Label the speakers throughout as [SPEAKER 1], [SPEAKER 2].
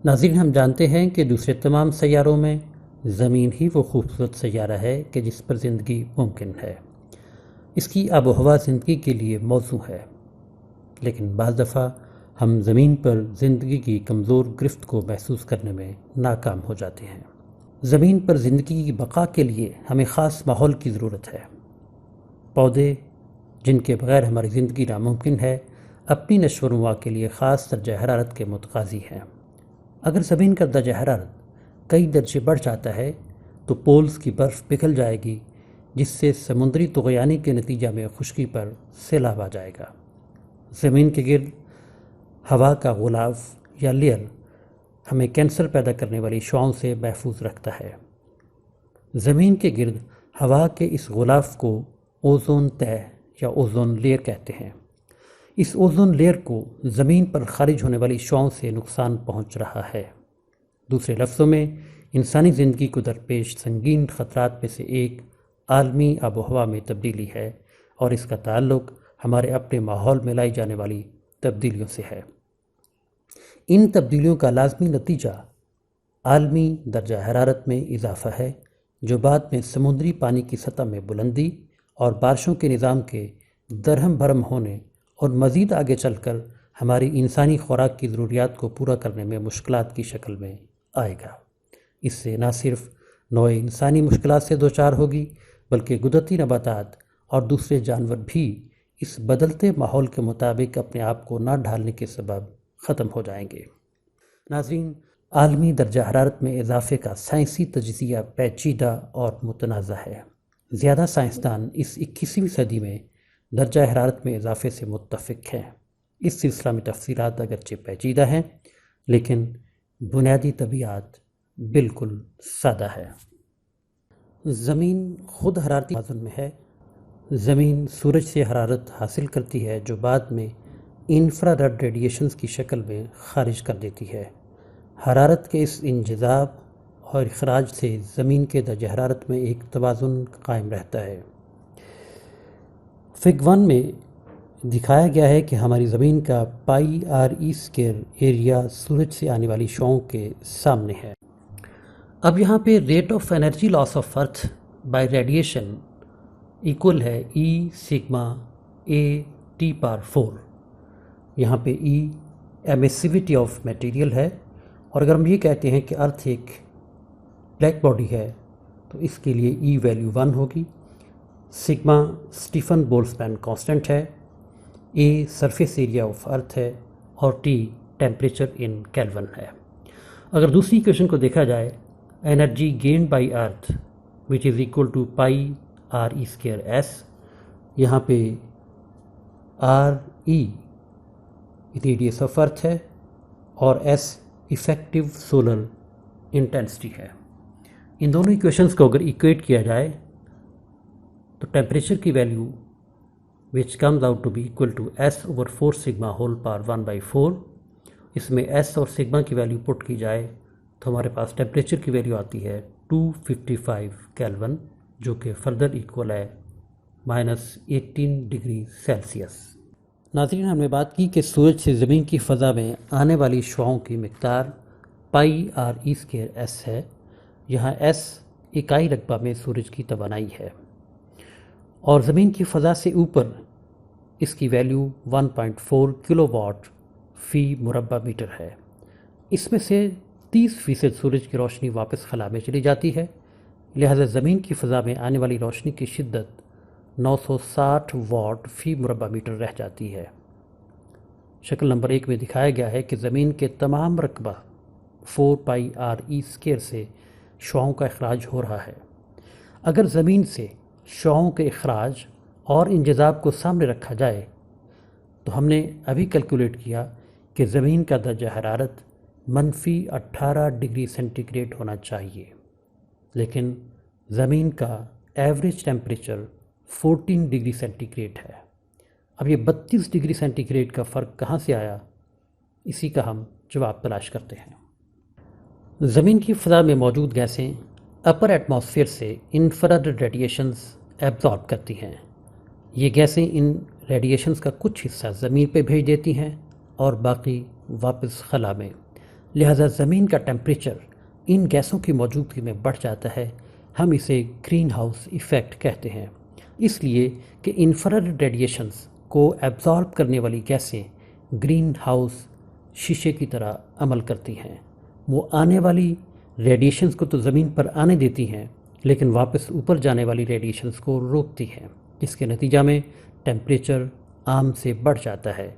[SPEAKER 1] ناظرین، ہم جانتے ہیں کہ دوسرے تمام سیاروں میں زمین ہی وہ خوبصورت سیارہ ہے کہ جس پر زندگی ممکن ہے۔ اس کی آب و ہوا زندگی کے لیے موزوں ہے، لیکن بعض دفعہ ہم زمین پر زندگی کی کمزور گرفت کو محسوس کرنے میں ناکام ہو جاتے ہیں۔ زمین پر زندگی کی بقا کے لیے ہمیں خاص ماحول کی ضرورت ہے۔ پودے، جن کے بغیر ہماری زندگی ناممکن ہے، اپنی نشو و نما کے لیے خاص درجہ حرارت کے متقاضی ہیں۔ اگر زمین کا درجہ حرارت کئی درجے بڑھ جاتا ہے تو پولز کی برف پگھل جائے گی، جس سے سمندری طغیانی کے نتیجہ میں خشکی پر سیلاب آ جائے گا۔ زمین کے گرد ہوا کا غلاف یا لیئر ہمیں کینسر پیدا کرنے والی شعاؤں سے محفوظ رکھتا ہے۔ زمین کے گرد ہوا کے اس غلاف کو اوزون تہہ یا اوزون لیئر کہتے ہیں۔ اس اوزون لیئر کو زمین پر خارج ہونے والی شعاؤں سے نقصان پہنچ رہا ہے۔ دوسرے لفظوں میں، انسانی زندگی کو درپیش سنگین خطرات میں سے ایک عالمی آب و ہوا میں تبدیلی ہے، اور اس کا تعلق ہمارے اپنے ماحول میں لائی جانے والی تبدیلیوں سے ہے۔ ان تبدیلیوں کا لازمی نتیجہ عالمی درجہ حرارت میں اضافہ ہے، جو بعد میں سمندری پانی کی سطح میں بلندی اور بارشوں کے نظام کے درہم بھرم ہونے اور مزید آگے چل کر ہماری انسانی خوراک کی ضروریات کو پورا کرنے میں مشکلات کی شکل میں آئے گا۔ اس سے نہ صرف نوع انسانی مشکلات سے دوچار ہوگی، بلکہ قدرتی نباتات اور دوسرے جانور بھی اس بدلتے ماحول کے مطابق اپنے آپ کو نہ ڈھالنے کے سبب ختم ہو جائیں گے۔ ناظرین، عالمی درجہ حرارت میں اضافے کا سائنسی تجزیہ پیچیدہ اور متنازع ہے۔ زیادہ سائنسدان اس 21ویں صدی میں درجہ حرارت میں اضافے سے متفق ہیں۔ اس سلسلہ میں تفصیلات اگرچہ پیچیدہ ہیں، لیکن بنیادی طبیعت بالکل سادہ ہے۔ زمین خود حرارتی توازن میں ہے۔ زمین سورج سے حرارت حاصل کرتی ہے، جو بعد میں انفرا ریڈ ریڈیشنز کی شکل میں خارج کر دیتی ہے۔ حرارت کے اس انجذاب اور اخراج سے زمین کے درجہ حرارت میں ایک توازن قائم رہتا ہے۔ فگ 1 میں دکھایا گیا ہے کہ ہماری زمین کا پائی آر ای اسکوائر ایریا سورج سے آنے والی شعاؤں کے سامنے ہے۔ اب یہاں پہ rate of energy loss of earth by radiation equal ہے ای سگما اے ٹی پار 4۔ یہاں پہ ای ایمیسیوٹی آف میٹیریل ہے، اور اگر ہم یہ کہتے ہیں کہ ارتھ ایک بلیک باڈی ہے تو اس کے لیے ای ویلیو 1 ہوگی۔ سگما اسٹیفن بولٹزمین کانسٹنٹ ہے، a surface area of earth ہے، اور ٹی ٹیمپریچر ان کیلون ہے۔ اگر دوسری ایکویشن کو دیکھا جائے، energy gained by earth which is equal to pi R E square S, یہاں پہ R E radius of earth ہے اور ایس ایفیکٹو سولر انٹینسٹی ہے۔ ان دونوں ایکویشنز کو اگر ایکویٹ کیا جائے تو ٹیمپریچر کی value which comes out to be equal to s over 4 sigma whole power 1/4، اس میں s اور سگما کی ویلیو پٹ کی جائے تو ہمارے پاس ٹیمپریچر کی ویلیو آتی ہے 255 کیلون، جو کہ فردر ایکول ہے -18 ڈگری سیلسیس۔ ناظرین، ہم نے بات کی کہ سورج سے زمین کی فضا میں آنے والی شعاؤں کی مقدار پائی آر ای اسکوائر ایس ہے۔ یہاں ایس اکائی رقبہ میں سورج کی توانائی ہے، اور زمین کی فضا سے اوپر اس کی ویلیو 1.4 کلو واٹ فی مربع میٹر ہے۔ اس میں سے 30% سورج کی روشنی واپس خلا میں چلی جاتی ہے، لہذا زمین کی فضا میں آنے والی روشنی کی شدت 960 واٹ فی مربع میٹر رہ جاتی ہے۔ شکل نمبر 1 میں دکھایا گیا ہے کہ زمین کے تمام رقبہ 4 پائی آر ای اسکوائر سے شعاؤں کا اخراج ہو رہا ہے۔ اگر زمین سے شعاؤں کے اخراج اور انجذاب کو سامنے رکھا جائے تو ہم نے ابھی کیلکولیٹ کیا کہ زمین کا درجہ حرارت -18 ڈگری سینٹی گریڈ ہونا چاہیے، لیکن زمین کا average temperature 14 degree centigrade ہے۔ اب یہ 32 ڈگری سینٹی گریڈ کا فرق کہاں سے آیا، اسی کا ہم جواب تلاش کرتے ہیں۔ زمین کی فضا میں موجود گیسیں اپر ایٹماسفیئر سے انفرارڈ ریڈیشنز ایبزارب کرتی ہیں۔ یہ گیسیں ان ریڈیشنز کا کچھ حصہ زمین پہ بھیج دیتی ہیں اور باقی واپس خلا میں، لہذا زمین کا ٹیمپریچر ان گیسوں کی موجودگی میں بڑھ جاتا ہے. ہم اسے گرین ہاؤس ایفیکٹ کہتے ہیں، اس لیے کہ انفرارڈ ریڈیشنز کو ایبزارب کرنے والی گیسیں گرین ہاؤس شیشے کی طرح عمل کرتی ہیں. وہ آنے والی ریڈیشنز کو تو زمین پر آنے دیتی ہیں، لیکن واپس اوپر جانے والی ریڈیشنز کو روکتی ہیں، جس کے نتیجہ میں ٹیمپریچر عام سے بڑھ جاتا ہے.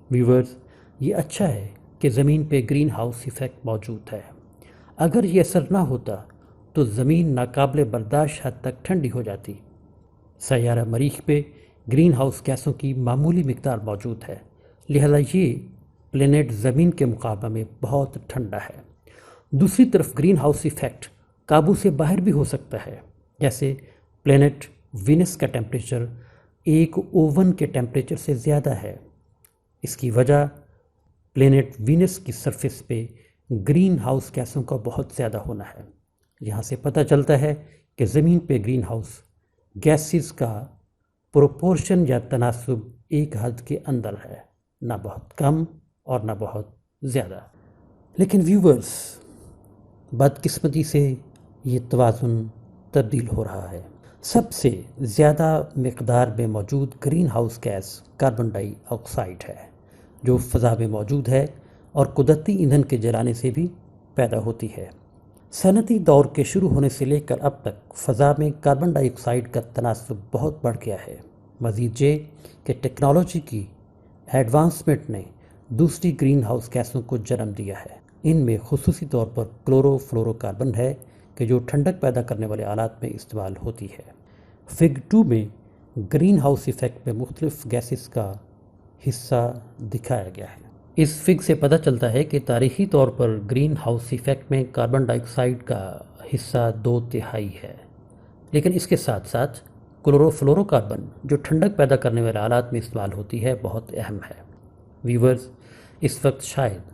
[SPEAKER 1] ویورز، یہ اچھا ہے کہ زمین پہ گرین ہاؤس ایفیکٹ موجود ہے. اگر یہ اثر نہ ہوتا تو زمین ناقابل برداشت حد تک ٹھنڈی ہو جاتی. سیارہ مریخ پہ گرین ہاؤس گیسوں کی معمولی مقدار موجود ہے، لہذا یہ پلینٹ زمین کے مقابلے میں بہت ٹھنڈا ہے. دوسری طرف گرین ہاؤس ایفیکٹ قابو سے باہر بھی ہو سکتا ہے، جیسے پلینٹ وینس کا ٹیمپریچر ایک اوون کے ٹیمپریچر سے زیادہ ہے. اس کی وجہ پلینٹ وینس کی سرفیس پہ گرین ہاؤس گیسوں کا بہت زیادہ ہونا ہے. یہاں سے پتہ چلتا ہے کہ زمین پہ گرین ہاؤس گیسز کا پروپورشن یا تناسب ایک حد کے اندر ہے، نہ بہت کم اور نہ بہت زیادہ. لیکن ویورز، بدقسمتی سے یہ توازن تبدیل ہو رہا ہے. سب سے زیادہ مقدار میں موجود گرین ہاؤس گیس کاربن ڈائی آکسائڈ ہے، جو فضا میں موجود ہے اور قدرتی ایندھن کے جلانے سے بھی پیدا ہوتی ہے. صنعتی دور کے شروع ہونے سے لے کر اب تک فضا میں کاربن ڈائی آکسائڈ کا تناسب بہت بڑھ گیا ہے. مزید یہ کہ ٹیکنالوجی کی ایڈوانسمنٹ نے دوسری گرین ہاؤس گیسوں کو جنم دیا ہے. ان میں خصوصی طور پر کلورو فلورو کاربن ہے کہ جو ٹھنڈک پیدا کرنے والے آلات میں استعمال ہوتی ہے. فگ 2 میں گرین ہاؤس ایفیکٹ میں مختلف گیسز کا حصہ دکھایا گیا ہے. اس فگ سے پتہ چلتا ہے کہ تاریخی طور پر گرین ہاؤس ایفیکٹ میں کاربن ڈائی آکسائڈ کا حصہ 2/3 ہے، لیکن اس کے ساتھ ساتھ کلورو فلورو کاربن جو ٹھنڈک پیدا کرنے والے آلات میں استعمال ہوتی ہے بہت اہم ہے. ویورز، اس وقت شاید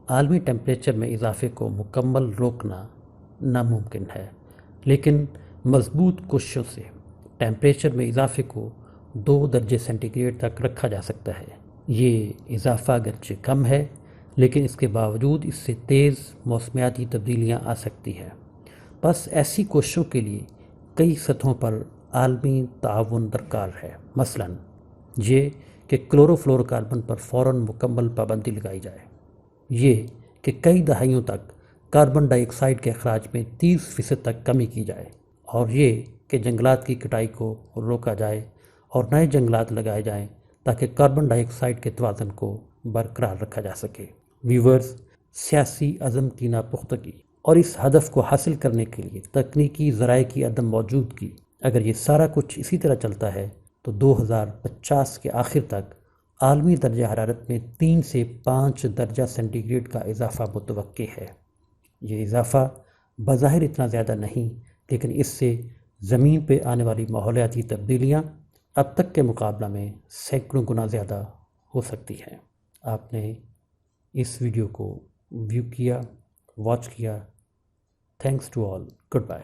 [SPEAKER 1] عالمی ٹیمپریچر میں اضافے کو مکمل روکنا ناممکن ہے، لیکن مضبوط کوششوں سے ٹیمپریچر میں اضافے کو 2 درجے سینٹی گریڈ تک رکھا جا سکتا ہے. یہ اضافہ اگرچہ کم ہے، لیکن اس کے باوجود اس سے تیز موسمیاتی تبدیلیاں آ سکتی ہیں. بس ایسی کوششوں کے لیے کئی سطحوں پر عالمی تعاون درکار ہے. مثلاً یہ کہ کلورو فلورو کاربن پر فوراً مکمل پابندی لگائی جائے، یہ کہ کئی دہائیوں تک کاربن ڈائی آکسائڈ کے اخراج میں 30% تک کمی کی جائے، اور یہ کہ جنگلات کی کٹائی کو روکا جائے اور نئے جنگلات لگائے جائیں تاکہ کاربن ڈائی آکسائڈ کے توازن کو برقرار رکھا جا سکے. ویورز، سیاسی عزم کی ناپختگی اور اس ہدف کو حاصل کرنے کے لیے تکنیکی ذرائع کی عدم موجودگی، اگر یہ سارا کچھ اسی طرح چلتا ہے تو 2050 کے آخر تک عالمی درجہ حرارت میں 3 سے 5 درجہ سینٹی گریڈ کا اضافہ متوقع ہے. یہ اضافہ بظاہر اتنا زیادہ نہیں، لیکن اس سے زمین پہ آنے والی ماحولیاتی تبدیلیاں اب تک کے مقابلہ میں سینکڑوں گنا زیادہ ہو سکتی ہیں. آپ نے اس ویڈیو کو ویو کیا، واچ کیا. Thanks to all. Good bye.